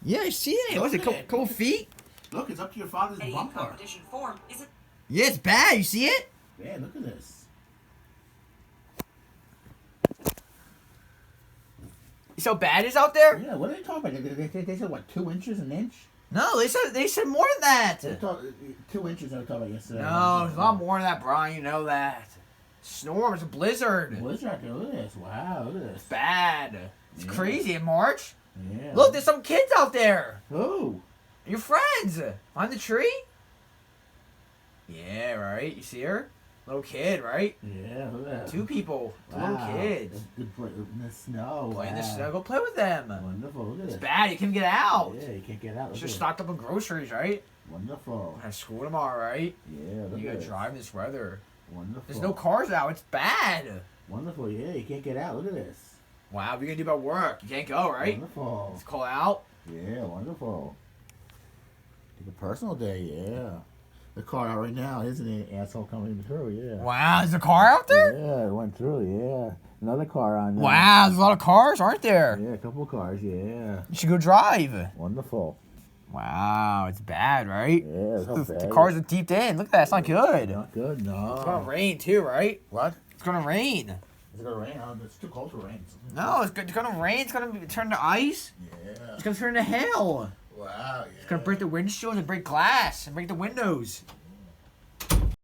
Yeah, I see it. What's it? Couple feet? Look, it's up to your father's Any bumper. competition form is it? Yeah, it's bad. You see it? Yeah, look at this. You see how bad it is out there? Yeah, what are they talking about? They said what, 2 inches, an inch? No, they said more than that. They talk, 2 inches. They were talking about yesterday. No, it's a lot more than that, Brian. You know that. Storm. It's a blizzard. Blizzard. Look at this. Wow, look at this. It's bad. It's Yeah. crazy in March. Yeah. Look, there's some kids out there. Oh. Your friends. On the tree? Yeah, right. You see her? Little kid, right? Yeah, look at that. 2 people. Wow. Little kids. Good play in the snow. Play in the Wow. snow. Go play with them. Wonderful. Look at It's this. bad. You can't get out. Yeah, you can't get out. You Look should at stocked up on groceries, right? it. Wonderful. I have school tomorrow, right? Yeah, look You at gotta this. drive in this weather. Wonderful. There's no cars out. It's bad. Wonderful. Yeah, you can't get out. Look at this. Wow, what are you gonna do about work? You can't go, right? Wonderful. Let's call out. Yeah, wonderful. Take a personal day. Yeah. The car out right now, isn't it? Asshole coming through. Yeah. Wow, there's a car out there? Yeah, it went through. Yeah. Another car on. Wow, there's a lot of cars, aren't there? Yeah, a couple of cars. Yeah. You should go drive. Wonderful. Wow, it's bad, right? Yeah, it's not The bad. cars are deep in. Look at that. It's not good. Not good. No. It's gonna rain too, right? What? It's gonna rain. Is it gonna rain? It's too cold to rain. No, it's gonna rain. It's gonna turn to ice. Yeah. It's gonna turn to hail. Wow. Yeah. It's gonna break the windshield and break glass and break the windows.